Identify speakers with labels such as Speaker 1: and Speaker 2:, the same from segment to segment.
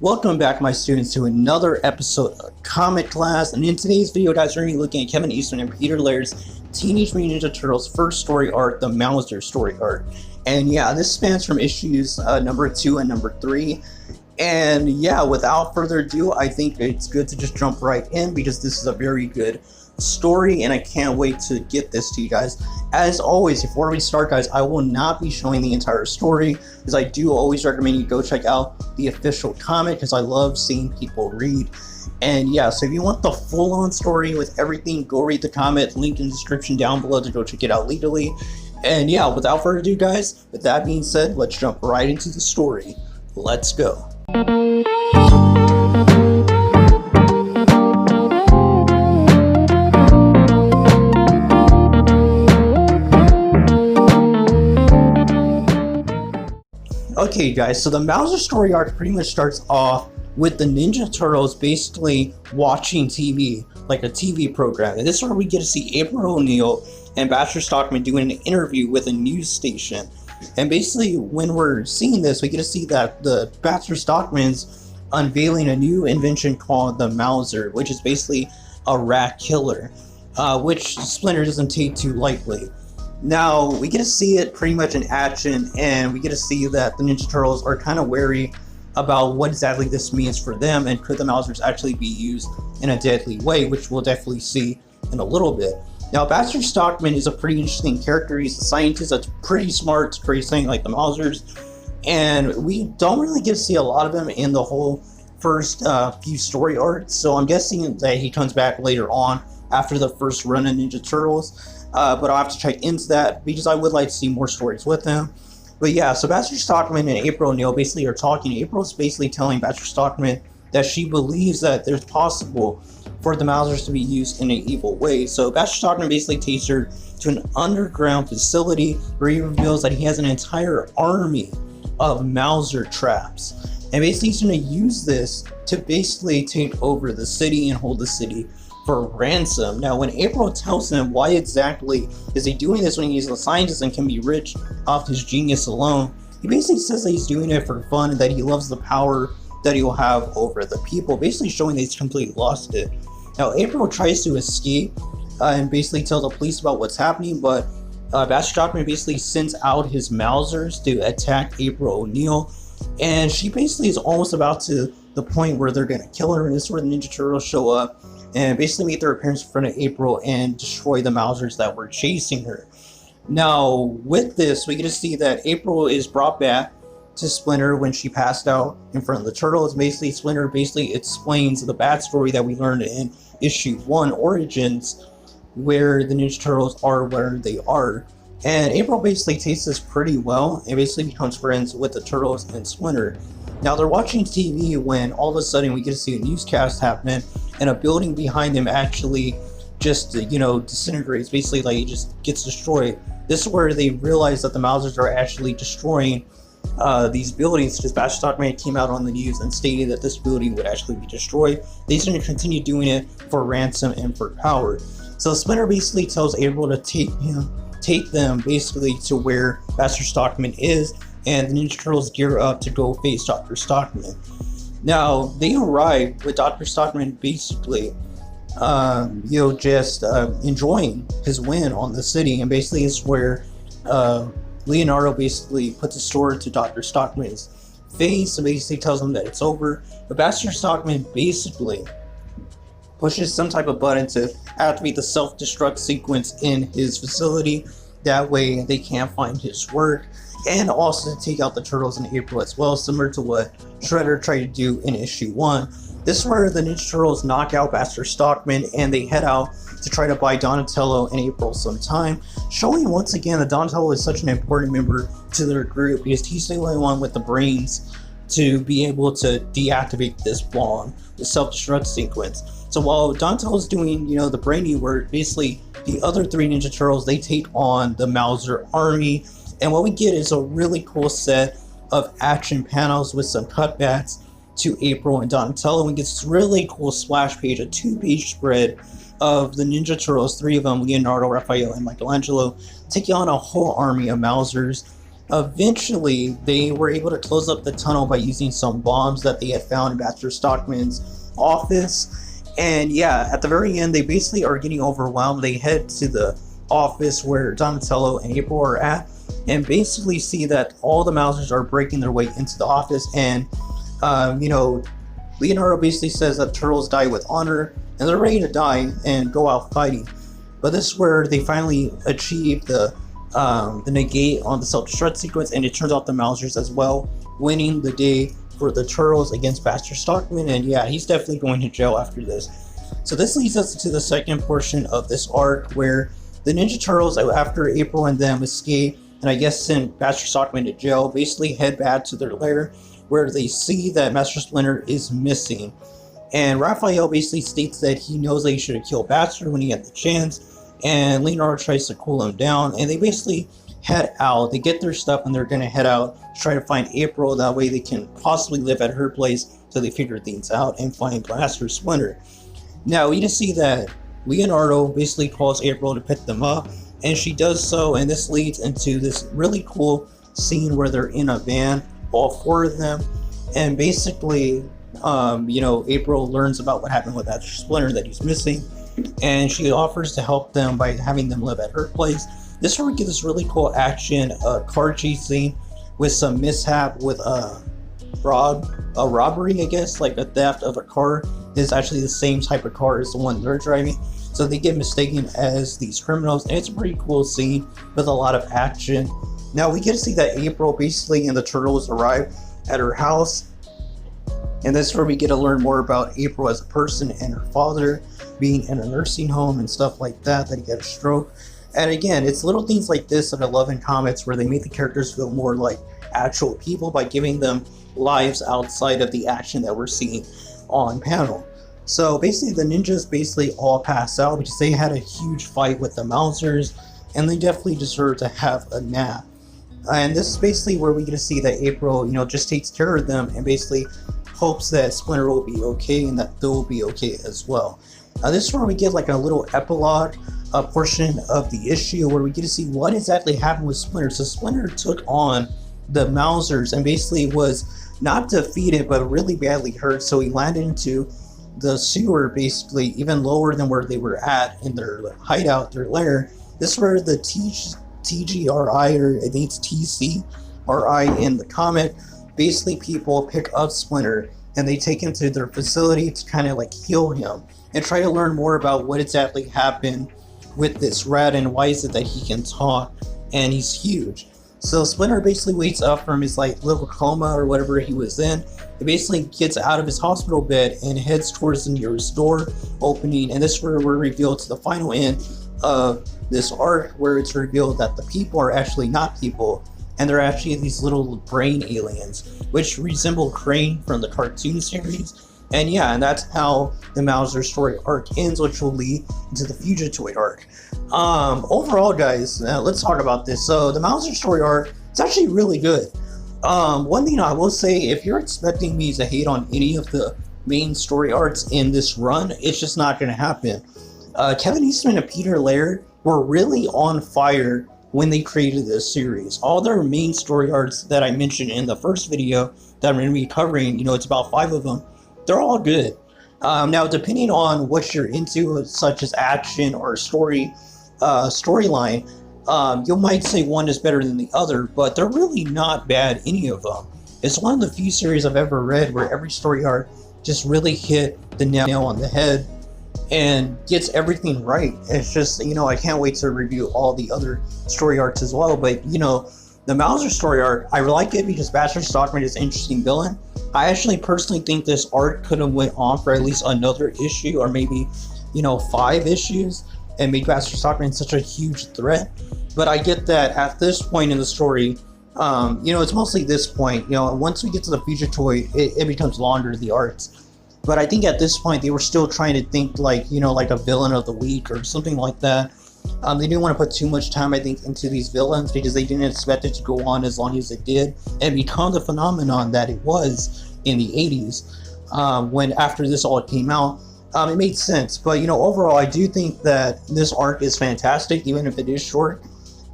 Speaker 1: Welcome back, my students, to another episode of Comic Class. And in today's video, guys, we're going to be looking at Kevin Eastman and Peter Laird's Teenage Mutant Ninja Turtles' first story arc, the Mauser story arc. And yeah, this spans from issues number 2 and number 3. And yeah, without further ado, I think it's good to just jump right in because this is a very good story and I can't wait to get this to you guys. As always, before we start, guys, I will not be showing the entire story because I do always recommend you go check out the official comic because I love seeing people read. And yeah, so if you want the full-on story with everything, go read the comic, link in the description down below to go check it out legally. And yeah, without further ado, guys, with that being said, let's jump right into the story. Let's go. Okay guys, so the Mauser story arc pretty much starts off with the Ninja Turtles basically watching TV, like a TV program. And this is where we get to see April O'Neil and Baxter Stockman doing an interview with a news station. And basically when we're seeing this, we get to see that the Baxter Stockman's unveiling a new invention called the Mauser, which is basically a rat killer, which Splinter doesn't take too lightly. Now, we get to see it pretty much in action, and we get to see that the Ninja Turtles are kind of wary about what exactly this means for them, and could the Mausers actually be used in a deadly way, which we'll definitely see in a little bit. Now, Baxter Stockman is a pretty interesting character. He's a scientist that's pretty smart, pretty something like the Mausers, and we don't really get to see a lot of him in the whole first few story arcs, so I'm guessing that he comes back later on after the first run of Ninja Turtles. But I'll have to check into that because I would like to see more stories with him. But yeah, so Baxter Stockman and April O'Neil basically are talking. April's basically telling Baxter Stockman that she believes that there's possible for the Mausers to be used in an evil way. So Baxter Stockman basically takes her to an underground facility where he reveals that he has an entire army of Mauser traps. And basically he's going to use this to basically take over the city and hold the city for ransom. Now, when April tells him why exactly is he doing this when he's a scientist and can be rich off his genius alone, he basically says that he's doing it for fun and that he loves the power that he will have over the people, basically showing that he's completely lost it. Now, April tries to escape and basically tells the police about what's happening, but Baxter Stockman basically sends out his Mausers to attack April O'Neil, and she basically is almost about to the point where they're gonna kill her, and this is where the Ninja Turtles show up and basically make their appearance in front of April and destroy the Mausers that were chasing her. Now, with this, we get to see that April is brought back to Splinter when she passed out in front of the Turtles. Basically, Splinter basically explains the backstory that we learned in issue 1, Origins, where the Ninja Turtles are where they are. And April basically takes this pretty well and basically becomes friends with the Turtles and Splinter. Now, they're watching TV when all of a sudden we get to see a newscast happening and a building behind them actually just, disintegrates. Basically, like, it just gets destroyed. This is where they realize that the Mausers are actually destroying these buildings because Baxter Stockman came out on the news and stated that this building would actually be destroyed. They're going to continue doing it for ransom and for power. So Splinter basically tells April to take them basically to where Baxter Stockman is, and the Ninja Turtles gear up to go face Dr. Stockman. Now, they arrive with Dr. Stockman basically, just enjoying his win on the city, and basically is where Leonardo basically puts a sword to Dr. Stockman's face and basically tells him that it's over. But Baxter Stockman basically pushes some type of button to activate the self-destruct sequence in his facility. That way they can't find his work, and also to take out the Turtles in April as well, similar to what Shredder tried to do in issue 1. This is where the Ninja Turtles knock out Baxter Stockman and they head out to try to buy Donatello and April some time, showing once again that Donatello is such an important member to their group because he's the only one with the brains to be able to deactivate this bomb, the self-destruct sequence. So while Donatello's doing, the brainy work, basically the other 3 Ninja Turtles, they take on the Mauser army. And what we get is a really cool set of action panels with some cutbacks to April and Donatello. And we get this really cool splash page, a 2-page spread of the Ninja Turtles, 3 of them, Leonardo, Raphael, and Michelangelo, taking on a whole army of Mausers. Eventually, they were able to close up the tunnel by using some bombs that they had found in Baxter Stockman's office. And yeah, at the very end, they basically are getting overwhelmed. They head to the office where Donatello and April are at, and basically see that all the Mousers are breaking their way into the office. And Leonardo basically says that turtles die with honor, and they're ready to die and go out fighting. But this is where they finally achieve the negate on the self-destruct sequence, and it turns out the Mousers as well, winning the day for the turtles against Baxter Stockman. And yeah, he's definitely going to jail after this. So this leads us to the second portion of this arc, where the Ninja Turtles, after April and them escape, and I guess send Baxter Stockman to jail, basically head back to their lair, where they see that Master Splinter is missing. And Raphael basically states that he knows that he should have killed Baxter when he had the chance, and Leonardo tries to cool him down, and they basically head out. They get their stuff and they're going to head out to try to find April. That way they can possibly live at her place till they figure things out and find Master Splinter. Now we just see that Leonardo basically calls April to pick them up, and she does so, and this leads into this really cool scene where they're in a van, all four of them, and basically April learns about what happened with Master Splinter, that he's missing, and she offers to help them by having them live at her place. This is where we get this really cool action car chase scene with some mishap with a robbery, I guess, like a theft of a car. Is actually the same type of car as the one they're driving, so they get mistaken as these criminals, and it's a pretty cool scene with a lot of action. Now we get to see that April basically and the turtles arrive at her house, and this is where we get to learn more about April as a person and her father being in a nursing home and stuff like that he got a stroke. And again, it's little things like this that I love in comics, where they make the characters feel more like actual people by giving them lives outside of the action that we're seeing on panel. So basically the ninjas basically all pass out because they had a huge fight with the Mousers, and they definitely deserve to have a nap. And this is basically where we get to see that April, just takes care of them and basically hopes that Splinter will be okay and that they'll be okay as well. This is where we get like a little epilogue portion of the issue, where we get to see what exactly happened with Splinter. So Splinter took on the Mousers and basically was not defeated but really badly hurt, so he landed into the sewer, basically even lower than where they were at in their hideout, their lair. This is where the TGRI, or I think it's TCRI in the comic, basically people pick up Splinter and they take him to their facility to kind of like heal him and try to learn more about what exactly happened with this rat and why is it that he can talk and he's huge. So Splinter basically wakes up from his like little coma or whatever he was in. He basically gets out of his hospital bed and heads towards the nearest door opening, and this is where we're revealed to the final end of this arc, where it's revealed that the people are actually not people, and they're actually these little brain aliens, which resemble Crane from the cartoon series. And yeah, and that's how the Mauser story arc ends, which will lead into the Fugitoid arc. Overall, guys, let's talk about this. So the Mauser story arc, it's actually really good. One thing I will say, if you're expecting me to hate on any of the main story arcs in this run, it's just not going to happen. Kevin Eastman and Peter Laird were really on fire when they created this series. All their main story arcs that I mentioned in the first video that I'm going to be covering, it's about 5 of them, they're all good. Now, depending on what you're into, such as action or storyline, you might say one is better than the other, but they're really not bad, any of them. It's one of the few series I've ever read where every story arc just really hit the nail on the head and gets everything right. It's just, I can't wait to review all the other story arcs as well. But, the Mauser story arc, I like it because Baxter Stockman is an interesting villain. I actually personally think this arc could have went on for at least another issue, or maybe, 5 issues, and made Baxter Stockman such a huge threat. But I get that at this point in the story, it's mostly this point. Once we get to the Fugitoid, it becomes longer, the arcs. But I think at this point, they were still trying to think like, like a villain of the week or something like that. They didn't want to put too much time, I think, into these villains because they didn't expect it to go on as long as it did and become the phenomenon that it was in the 80s. When after this all came out, it made sense. But, overall, I do think that this arc is fantastic, even if it is short.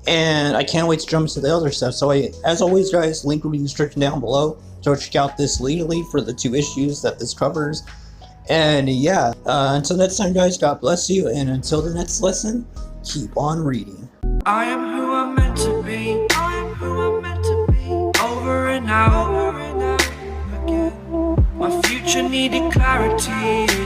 Speaker 1: And I can't wait to jump into the other stuff. So as always, guys, link will be in the description down below. So check out this legally for the 2 issues that this covers. And yeah, until next time, guys, God bless you. And until the next lesson, keep on reading.
Speaker 2: I am who I'm meant to be. I am who I'm meant to be. Over and out again. My future needed clarity.